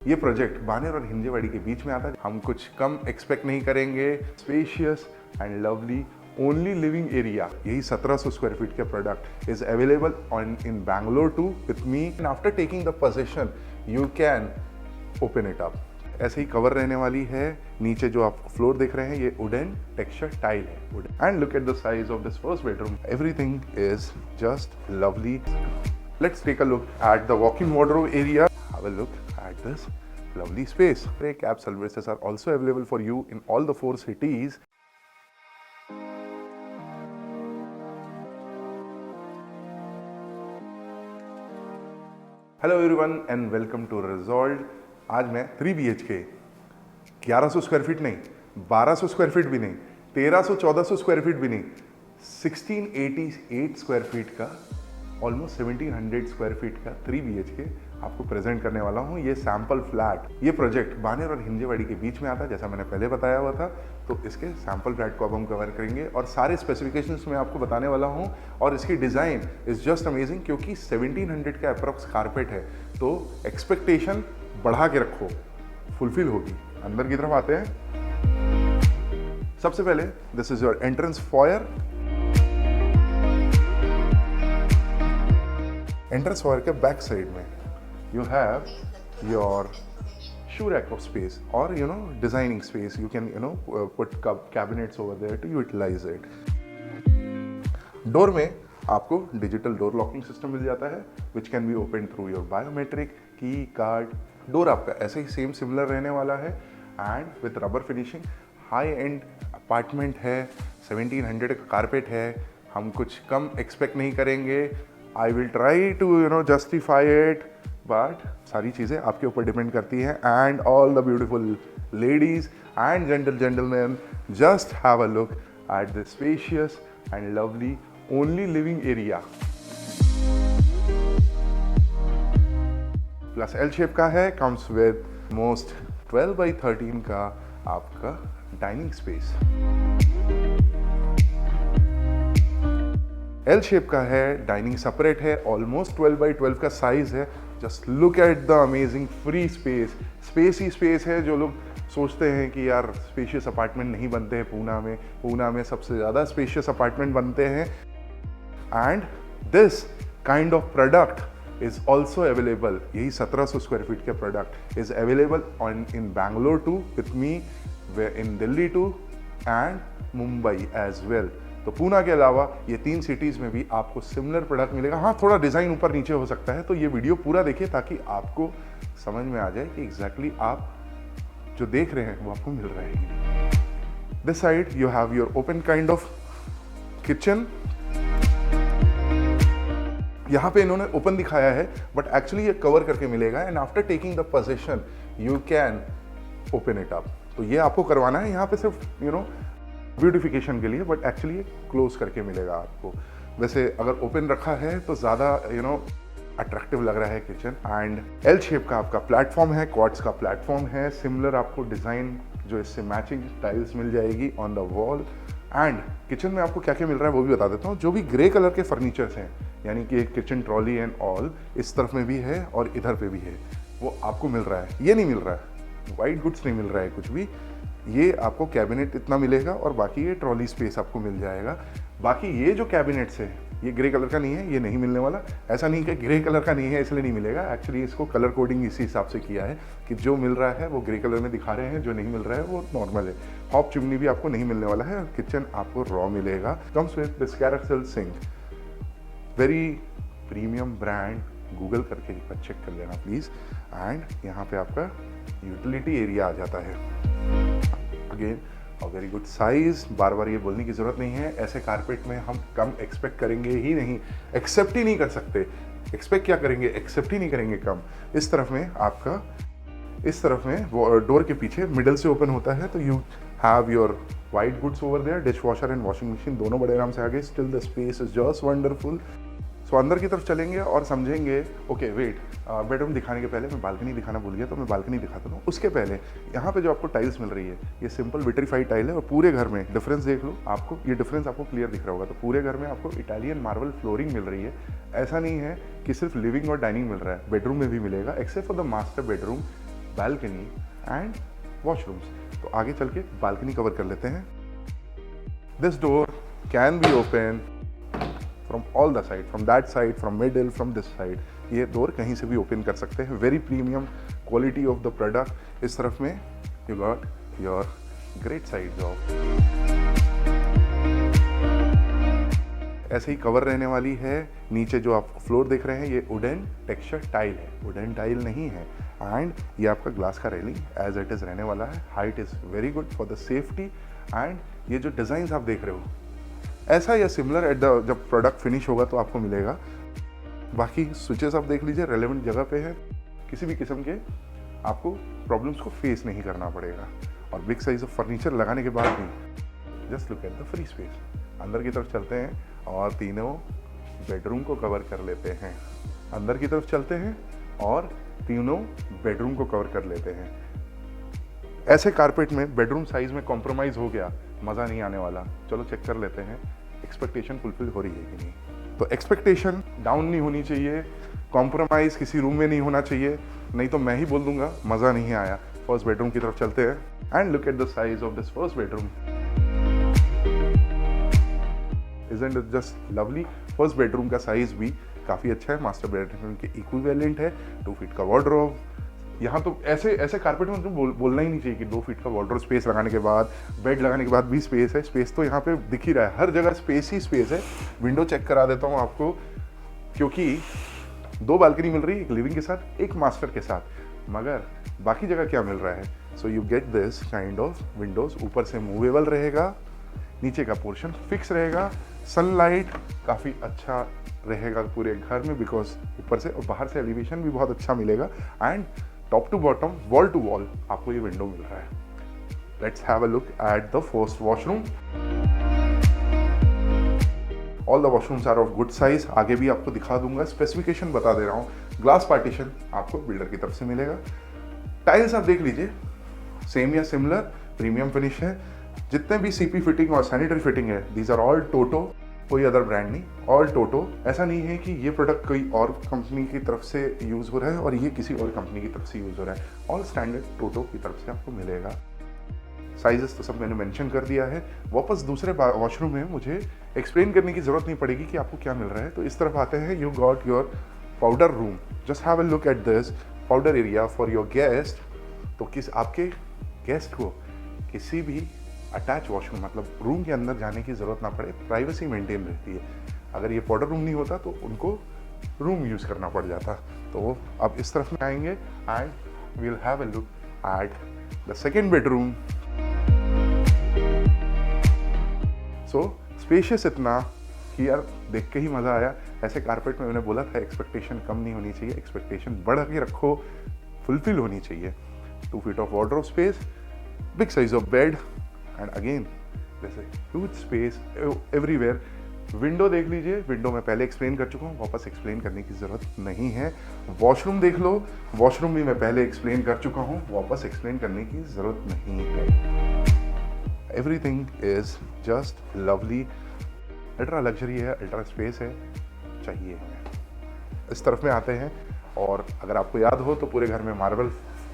ये प्रोजेक्ट बानेर और हिंजेवाड़ी के बीच में आता है। हम कुछ कम एक्सपेक्ट नहीं करेंगे। Spacious and lovely only living area, यही 1700 स्क्वायर फीट का product is available on in Bangalore too with me. And after taking the possession you can open it up. ऐसे ही कवर रहने वाली है। नीचे जो आप फ्लोर देख रहे हैं ये वुडन टेक्सचर टाइल है। And look at the size of this first bedroom, everything is just lovely. Let's take a look at the walk-in wardrobe area. Have a look at this lovely space. Cab services are also available for you in all the 4 cities. Hello everyone and welcome to Resolved. आज मैं 3 BHK 1100 square feet नहीं, 1200 square feet भी नहीं, 1300-1400 square feet भी नहीं, 1688 square feet का almost 1700 square feet का 3 BHK आपको प्रेजेंट करने वाला हूँ। ये सैंपल फ्लैट, ये प्रोजेक्ट बानेर और हिंजेवाड़ी के बीच में आता है, जैसा मैंने पहले बताया हुआ था। तो इसके सैंपल फ्लैट को अब हम कवर करेंगे और सारे स्पेसिफिकेशंस मैं आपको बताने वाला हूँ। और इसकी डिज़ाइन इज़ जस्ट अमेजिंग, क्योंकि 1700 का अप्रॉक्स कारपेट है, तो एक्सपेक्टेशन बढ़ा के रखो, फुलफिल होगी। अंदर की तरफ आते हैं। सबसे पहले this is your entrance foyer. Entrance foyer के बैक साइड में you have your shoe rack of space और designing space. You can put cabinets over there to utilise it. Door में आपको डिजिटल डोर लॉकिंग सिस्टम मिल जाता है which can be open through your biometric key card. Door आपका ऐसे ही same similar रहने वाला है and with rubber finishing. High end apartment है, 1700 का कारपेट है। हम कुछ कम एक्सपेक्ट नहीं करेंगे। I will try to justify it, but सारी चीज़ें आपके ऊपर डिपेंड करती हैं। And all the beautiful ladies and gentleman, just have a look at the spacious and lovely only living area. Plus L shape का है, कम्स विद मोस्ट 12x13 का आपका डाइनिंग स्पेस। एल शेप का है, dining separate है, almost 12x12 का size है। Just look at the amazing free space. Space he space है। जो लोग सोचते हैं कि यार स्पेशियस अपार्टमेंट नहीं बनते हैं पूना में सबसे ज़्यादा स्पेशियस अपार्टमेंट बनते हैं। And this kind of product is also available, यही 1700 स्क्वायर फीट का product is available on in Bangalore too with me, in Delhi too and Mumbai as well. तो पूना के अलावा ये 3 सिटीज़ में भी आपको सिमिलर प्रोडक्ट मिलेगा। हाँ, थोड़ा डिज़ाइन ऊपर नीचे हो सकता है, तो ये वीडियो पूरा देखिए ताकि आपको समझ में आ जाए कि एग्जैक्टली आप जो देख रहे हैं वो आपको मिल रहा है। This side you have your open kind of kitchen. यहाँ पे इन्होंने ओपन दिखाया है बट एक्चुअली ये कवर करके मिलेगा। And after taking the possession you can open it up. तो ये आपको करवाना है यहाँ पे सिर्फ ब्यूटिफिकेशन के लिए, बट एक्चुअली ये क्लोज करके मिलेगा आपको। वैसे अगर ओपन रखा है तो ज़्यादा अट्रैक्टिव लग रहा है किचन। एंड एल शेप का आपका प्लेटफॉर्म है, क्वार्ट्स का प्लेटफॉर्म है। सिमिलर आपको डिज़ाइन जो इससे मैचिंग टाइल्स मिल जाएगी on the wall. And kitchen में आपको क्या क्या मिल रहा है वो भी बता देता हूँ। जो भी ग्रे कलर के फर्नीचर्स हैं, यानी कि किचन ट्रॉली एंड ऑल, इस तरफ में भी है और इधर पे भी है, वो आपको मिल रहा है। ये नहीं मिल रहा है, वाइट गुड्स नहीं मिल रहा है कुछ भी। ये आपको कैबिनेट इतना मिलेगा और बाकी ये ट्रॉली स्पेस आपको मिल जाएगा। बाकी ये जो कैबिनेट्स है ये ग्रे कलर का नहीं है, ये नहीं मिलने वाला। ऐसा नहीं कि ग्रे कलर का नहीं है इसलिए नहीं मिलेगा, एक्चुअली इसको कलर कोडिंग इसी हिसाब से किया है कि जो मिल रहा है वो ग्रे कलर में दिखा रहे हैं, जो नहीं मिल रहा है वो नॉर्मल है। हॉप चिमनी भी आपको नहीं मिलने वाला है। किचन आपको रॉ मिलेगा। Comes with this carousel sink, very premium brand, Google करके एक बार चेक कर लेना प्लीज़। एंड यहाँ पे आपका यूटिलिटी एरिया आ जाता है। Again a very good size. बार बार ये बोलने की ज़रूरत नहीं है, ऐसे कारपेट में हम कम एक्सपेक्ट करेंगे ही नहीं, एक्सेप्ट ही नहीं कर सकते। एक्सपेक्ट क्या करेंगे, एक्सेप्ट ही नहीं करेंगे कम। इस तरफ में आपका, इस तरफ में डोर के पीछे मिडल से ओपन होता है, तो you have your white goods over there, dish washer and washing machine दोनों बड़े आराम से आ गए। Still the space is just wonderful. So अंदर की तरफ चलेंगे और समझेंगे। ओके वेट, बेडरूम दिखाने के पहले मैं बालकनी दिखाना भूल गया, तो मैं बालकनी दिखाता हूँ। उसके पहले यहाँ पे जो आपको टाइल्स मिल रही है ये सिंपल विट्रीफाइड टाइल है और पूरे घर में डिफरेंस देख लो आपको, ये डिफरेंस आपको क्लियर दिख रहा होगा। तो पूरे घर में आपको इटालियन मार्बल फ्लोरिंग मिल रही है। ऐसा नहीं है कि सिर्फ लिविंग और डाइनिंग मिल रहा है, बेडरूम में भी मिलेगा। Accept for the master bedroom balcony and washrooms. तो आगे चल के balcony कवर कर लेते हैं. This door can be open from all the side, from that side, from middle, from this side. ये डोर कहीं से भी ओपन कर सकते हैं. Very premium quality of the product. इस तरफ में you got your great side job. ऐसे ही कवर रहने वाली है. नीचे जो आप फ्लोर देख रहे हैं ये वुडन टेक्सचर टाइल है, वुडन टाइल नहीं है. एंड ये आपका ग्लास का रेलिंग एज इट इज़ रहने वाला है. Height is very good for the safety. And ये जो डिज़ाइन आप देख रहे हो ऐसा या सिमिलर एट द जब प्रोडक्ट फिनिश होगा तो आपको मिलेगा. बाकी स्विचेस आप देख लीजिए, रेलेवेंट जगह पे है. किसी भी किस्म के आपको प्रॉब्लम्स को फेस नहीं करना पड़ेगा. और बिग साइज ऑफ फर्नीचर लगाने के बाद भी just look at the free space. अंदर की तरफ चलते हैं और तीनों बेडरूम को कवर कर लेते हैं. अंदर की तरफ चलते हैं और तीनों बेडरूम को कवर कर लेते हैं. ऐसे कारपेट में बेडरूम साइज में कॉम्प्रोमाइज़ हो गया, मज़ा नहीं आने वाला. चलो चेक कर लेते हैं एक्सपेक्टेशन फुलफिल हो रही है कि नहीं. तो एक्सपेक्टेशन डाउन नहीं होनी चाहिए, कॉम्प्रोमाइज़ किसी रूम में नहीं होना चाहिए, नहीं तो मैं ही बोल दूंगा मज़ा नहीं आया. फर्स्ट बेडरूम की तरफ चलते हैं. And look at the size of this first bedroom. Isn't it just lovely. First bedroom का साइज भी काफ़ी अच्छा है, मास्टर बेडरूम के इक्विवेलेंट है. 2 फीट का वार्डरोब. यहाँ तो ऐसे कारपेट में तो बोलना ही नहीं चाहिए कि 2 फीट का वार्डरोब. स्पेस लगाने के बाद, बेड लगाने के बाद भी स्पेस है. स्पेस तो यहाँ पे दिख ही रहा है, हर जगह स्पेस ही स्पेस है. विंडो चेक करा देता हूँ आपको, क्योंकि 2 बालकनी मिल रही है, एक लिविंग के साथ, एक मास्टर के साथ. मगर बाकी जगह क्या मिल रहा है? So you get this kind of Windows. ऊपर से मूवेबल रहेगा, नीचे का पोर्शन फिक्स रहेगा. सनलाइट काफ़ी अच्छा रहेगा पूरे घर में, बिकॉज ऊपर से और बाहर से एलिवेशन भी बहुत अच्छा मिलेगा. And top to bottom, wall to wall आपको ये विंडो मिल रहा है. Let's have a look at the first washroom. All the washrooms are of good size. आगे भी आपको दिखा दूंगा, स्पेसिफिकेशन बता दे रहा हूँ. ग्लास पार्टीशन आपको बिल्डर की तरफ से मिलेगा. टाइल्स आप देख लीजिए, सेम या सिमिलर, प्रीमियम फिनिश है. जितने भी सीपी फिटिंग और सैनिटरी फिटिंग है, दीज आर ऑल टोटो. कोई अदर ब्रांड नहीं, ऑल टोटो. ऐसा नहीं है कि ये प्रोडक्ट कोई और कंपनी की तरफ से यूज़ हो रहा है और ये किसी और कंपनी की तरफ से यूज़ हो रहा है. ऑल स्टैंडर्ड टोटो की तरफ से आपको मिलेगा. साइजेस तो सब मैंने मेंशन कर दिया है. वापस दूसरे वॉशरूम में मुझे एक्सप्लेन करने की ज़रूरत नहीं पड़ेगी कि आपको क्या मिल रहा है. तो इस तरफ आते हैं. You got your powder room. Just have a look at this powder area for your guest. तो किस आपके गेस्ट को किसी भी अटैच वॉशरूम मतलब रूम के अंदर जाने की ज़रूरत ना पड़े, प्राइवेसी मेंटेन रहती है. अगर ये पाउडर रूम नहीं होता तो उनको रूम यूज़ करना पड़ जाता. तो अब इस तरफ में आएंगे and we'll have a look at the second bedroom. So spacious इतना कि यार देख के ही मज़ा आया. ऐसे कारपेट में मैंने बोला था एक्सपेक्टेशन कम नहीं होनी चाहिए, एक्सपेक्टेशन बढ़ के रखो, फुलफिल होनी चाहिए. 2 feet of wardrobe space, big size of bed. And again जैसे ह्यूज स्पेस एवरीवेयर. विंडो देख लीजिए, विंडो मैं पहले एक्सप्लेन कर चुका हूँ, वापस एक्सप्लेन करने की ज़रूरत नहीं है. वॉशरूम देख लो, वॉशरूम भी मैं पहले एक्सप्लेन कर चुका हूँ, वापस एक्सप्लेन करने की ज़रूरत नहीं है. Everything is just lovely. Ultra luxury है, अल्ट्रा स्पेस है, चाहिए हमें. इस तरफ में आते हैं और अगर आपको याद हो तो पूरे घर में मार्बल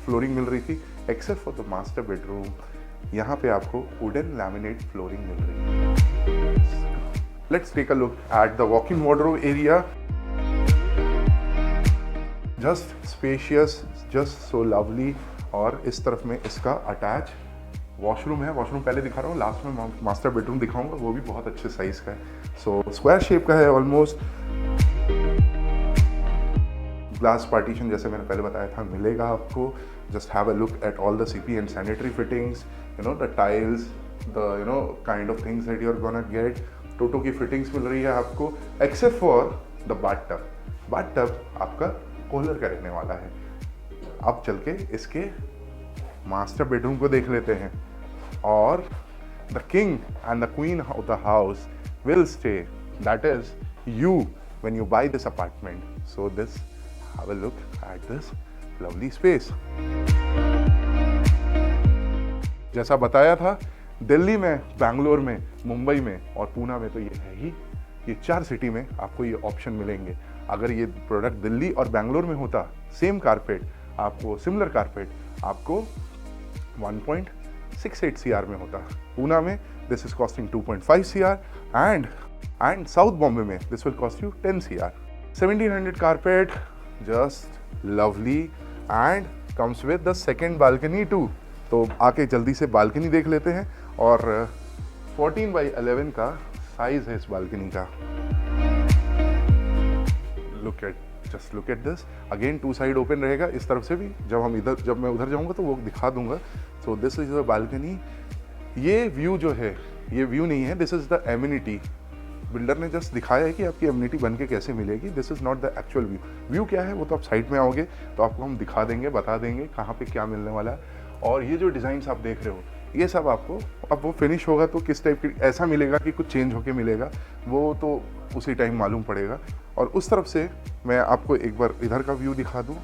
फ्लोरिंग मिल रही थी, except for the master bedroom. यहाँ पे आपको वुडन लैमिनेट फ्लोरिंग मिल रही है. Let's take a look at the walk in wardrobe area. Just spacious, just so lovely. और इस तरफ में इसका अटैच वॉशरूम है. वॉशरूम पहले दिखा रहा हूँ, लास्ट में मास्टर बेडरूम दिखाऊंगा, वो भी बहुत अच्छे साइज का है. सो स्क्वायर शेप का है ऑलमोस्ट. ग्लास पार्टीशन जैसे मैंने पहले बताया था मिलेगा आपको. Just have a look at all the CP and sanitary fittings, you know the tiles, the you know kind of things that you are gonna get. Toto की फिटिंग्स मिल रही है आपको, except for the bathtub. Bathtub आपका Kohler का रहने वाला है. अब चल के इसके मास्टर बेडरूम को देख लेते हैं. और the king and the queen of the house will stay, that is you when you buy this apartment. So this, have a look at this lovely space. जैसा बताया था, दिल्ली में, बैंगलोर में, मुंबई में और पूना में तो ये है ही, ये 4 सिटी में आपको ये ऑप्शन मिलेंगे. अगर ये प्रोडक्ट दिल्ली और बैंगलोर में होता, सेम कारपेट आपको, सिमिलर कारपेट आपको 1.68 CR में होता है। पूना में this is costing 2.5 CR and south Bombay में this will cost you 10 CR। 1700 carpet, just lovely and comes with the second balcony too. तो आके जल्दी से बालकनी देख लेते हैं। और 14x11 का साइज है इस बालकनी का। Just look at this, again two side open रहेगा इस तरफ से भी। जब मैं उधर जाऊंगा तो वो दिखा दूंगा। So this is the balcony. ये व्यू जो है, ये व्यू नहीं है, this is the amenity. Builder ने जस्ट दिखाया है कि आपकी एमिनिटी बन के कैसे मिलेगी। This is not the actual view. View क्या है वो तो आप साइड में आओगे तो आपको हम दिखा देंगे, बता देंगे कहाँ पे क्या मिलने वाला है। और ये जो डिज़ाइंस आप देख रहे हो, ये सब आपको अब वो फिनिश होगा तो किस टाइप की ऐसा मिलेगा कि कुछ चेंज होके मिलेगा, वो तो उसी टाइम मालूम पड़ेगा। और उस तरफ से मैं आपको एक बार इधर का व्यू दिखा दूँ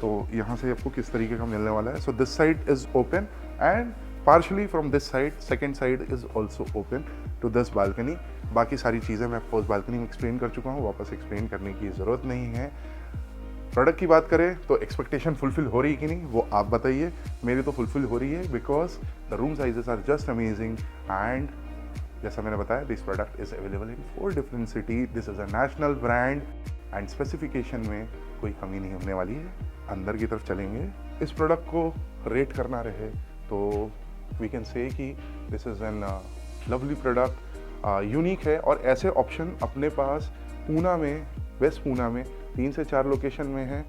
तो यहाँ से आपको किस तरीके का मिलने वाला है। So this side is open and partially from this side second side is also open to this balcony. बाकी सारी चीज़ें मैं आपको उस बालकनी में एक्सप्लेन कर चुका हूँ, वापस एक्सप्लेन करने की ज़रूरत नहीं है। प्रोडक्ट की बात करें तो एक्सपेक्टेशन फुलफिल हो रही कि नहीं वो आप बताइए। मेरी तो फुलफिल हो रही है because the room sizes are just amazing and जैसा मैंने बताया this product is available in 4 different city. This is a national brand and specification में कोई कमी नहीं होने वाली है। अंदर की तरफ चलेंगे, इस प्रोडक्ट को रेट करना रहे तो वी कैन से कि this is an lovely product, unique है। और ऐसे ऑप्शन अपने पास पूना में, वेस्ट पूना में 3 से 4 लोकेशन में है,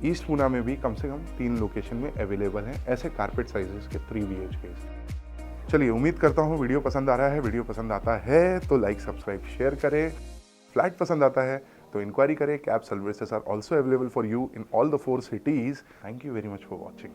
ईस्ट पूना में भी कम से कम 3 लोकेशन में अवेलेबल हैं ऐसे कारपेट साइजेस के 3 BHK। चलिए, उम्मीद करता हूँ वीडियो पसंद आ रहा है। वीडियो पसंद आता है तो लाइक, सब्सक्राइब, शेयर करें। फ्लैट पसंद आता है तो इंक्वायरी करें। Cab services are also available for you in all the 4 cities। Thank you very much for watching.